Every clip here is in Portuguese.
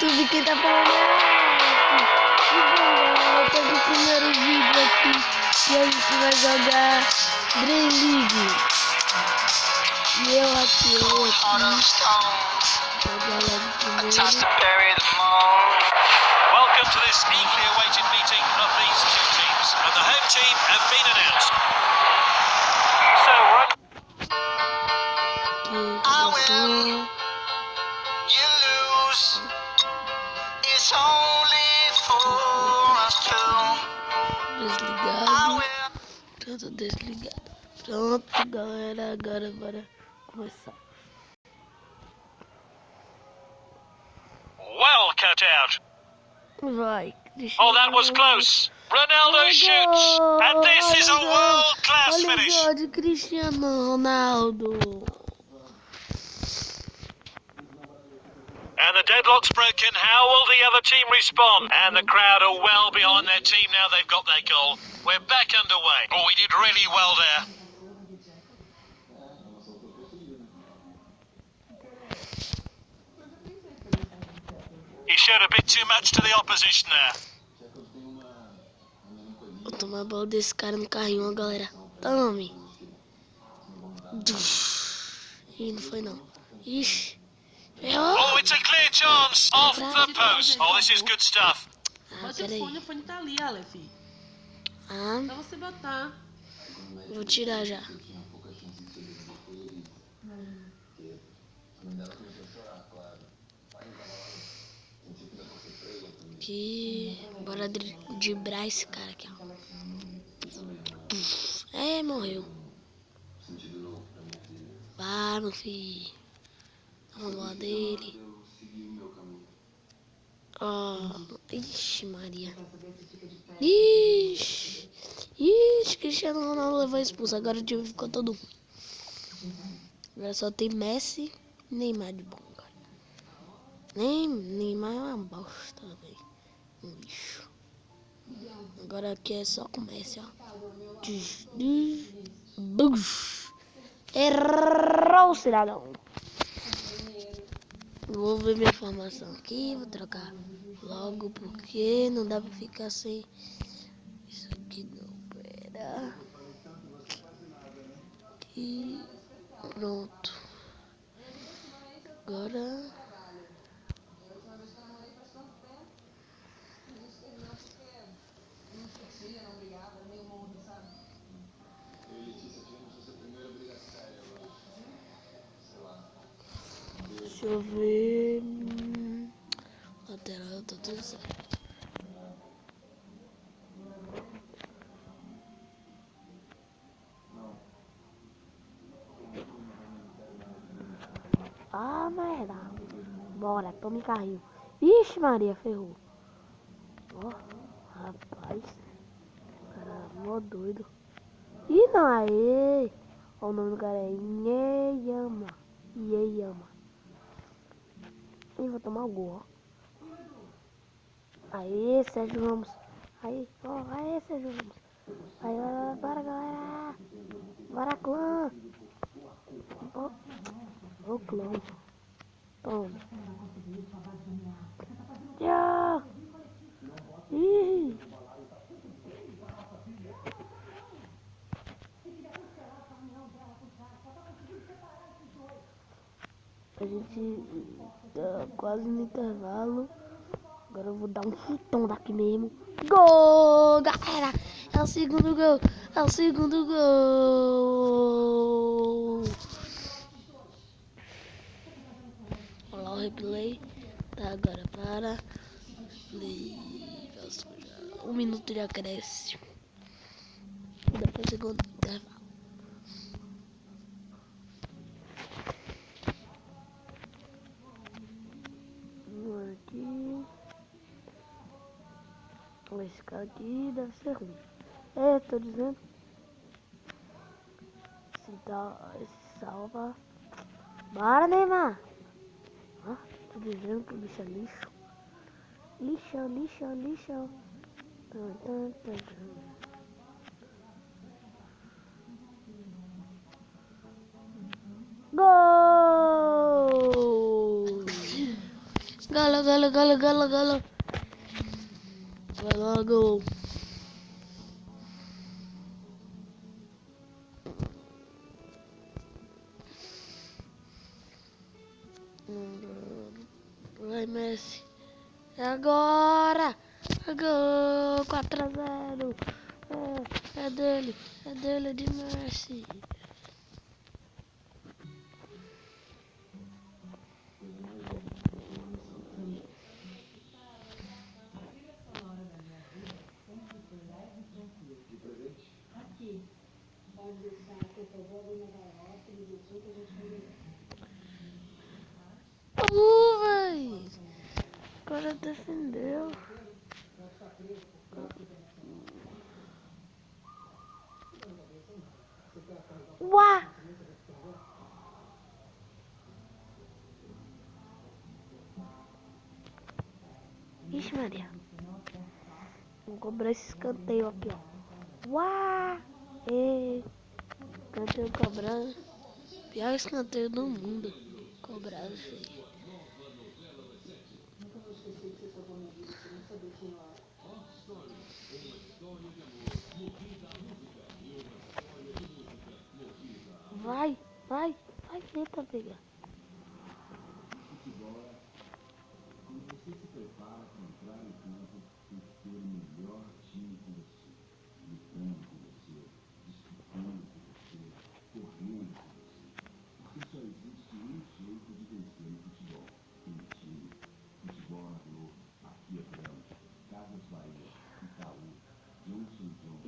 YouTube, quem tá falando é o galera, eu tô no primeiro vídeo aqui e a gente vai jogar Dream League. E eu aqui, Welcome to this eagerly awaited meeting of these two teams, and the home team have been announced. So what? I win, You lose. It's only for us two. Desligado. Tudo desligado. Pronto, galera, agora bora começar. Well cut out. Vai, Oh, that was close. Ronaldo shoots, and this is a world-class olha finish. o gol de Cristiano Ronaldo. And the deadlock's broken. How will the other team respond? And the crowd are well behind their team now they've got their goal. We're back underway. Oh, we did really well there. He showed a bit too much to the opposition there. Vou tomar a bola desse cara no carrinho, ó, galera. Tome. Ih, não foi não. Ixi. Oh, it's a clear chance off the post. Oh, this is good stuff. Bota o fone tá ali, Aleph. Ah, Pra você botar. vou tirar já. Aqui. Bora driblar esse cara aqui, ó. É, morreu. Vai, meu filho. Vamos lá dele. Ó. Ixi, Maria. Ixi. Ixi, Cristiano Ronaldo levou expulso. Agora o time ficou todo ruim. Agora só tem Messi e Neymar de bom, cara. Neymar é uma bosta, velho. Um lixo. Agora aqui é só com Messi, ó. Errou, cidadão. Vou ver minha formação aqui. Vou trocar logo porque não dá pra ficar sem isso aqui. Não, pera. Aqui. Pronto. Agora. Deixa eu ver. Lateral, tá tudo certo. Ah, merda. Bora, tome carrinho. Ixi, Maria, ferrou. Ó, rapaz. Cara, mó doido. Ih, não, aê. Ó, o nome do cara é Ieyama. Ih, vou tomar o gol, ó. Aê, Sérgio Ramos. Aí, ó, aê, Sérgio Ramos. Aí, bora, galera. Bora, clã. Ó, o clã. Toma. Tchau. Ih. A gente tá quase no intervalo. Agora eu vou dar um chutão daqui mesmo. Gol, galera! É o segundo gol. É o segundo gol. Olha lá o replay. Tá, agora para. Play. 1 minuto de acréscimo. Depois do segundo intervalo. Aqui. Esse cara aqui deve ser ruim. É, tô dizendo. Esse salva. Bora, Neymar. Ah, tô dizendo que o bicho é lixo. Lixo. Gol! Galo, galo, galo, galo, galo. Vai logo. Vai, Messi. É agora. Gol. 4-0. É dele. É dele, de Messi. Véi. O cara defendeu. Uá! Ixi, Maria. Vou cobrar esse escanteio aqui, ó. Uá! Ei! Escanteio cobrado. Pior escanteio do mundo. Cobrado, filho. Vai, vai, vai, tenta pegar.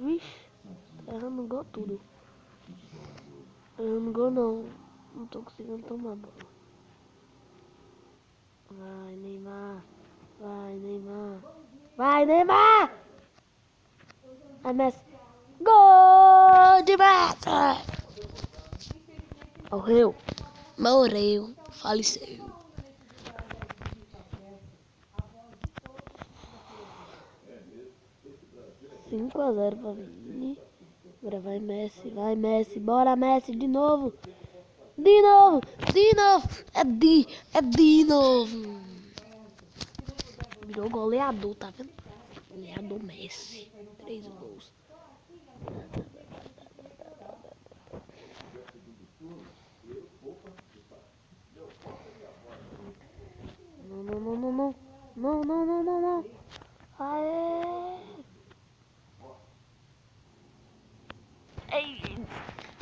Vixe, errando gol tudo. Errando gol não. Não tô conseguindo tomar bola. Vai, Neymar. Vai, Neymar. Vai, Neymar! Vai, Messi. Gol de Messi! Morreu. Morreu. Faleceu. Cinco a 0 pra Vini. Agora vai Messi, vai Messi. Bora Messi, de novo. De novo, de novo. É de novo. Virou goleador, tá vendo? Goleador Messi. 3 gols. Não, não, não, não, não. Não, não, não, não, não. Aê! Ei,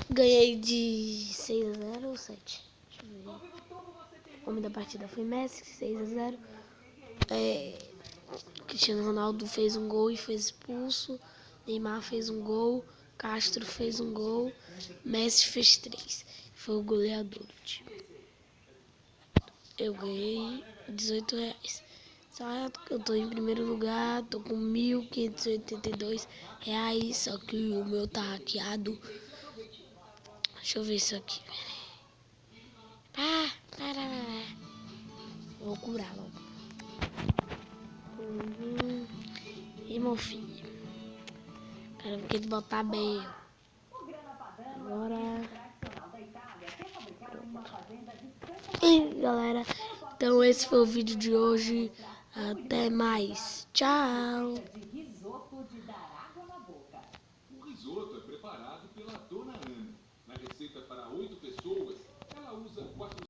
ganhei de 6 a 0 ou 7? Deixa eu ver. O nome da partida foi Messi, 6 a 0. Cristiano Ronaldo fez um gol e foi expulso. Neymar fez um gol. Castro fez um gol. Messi fez 3. Foi o goleador do time. Eu ganhei R$18. Certo que eu tô em primeiro lugar. Tô com R$1.582. Só que o meu tá hackeado. Deixa eu ver isso aqui. Vou curar logo. E meu filho. Cara, porque de botar bem. Agora. E galera, então esse foi o vídeo de hoje. Até mais. Tchau.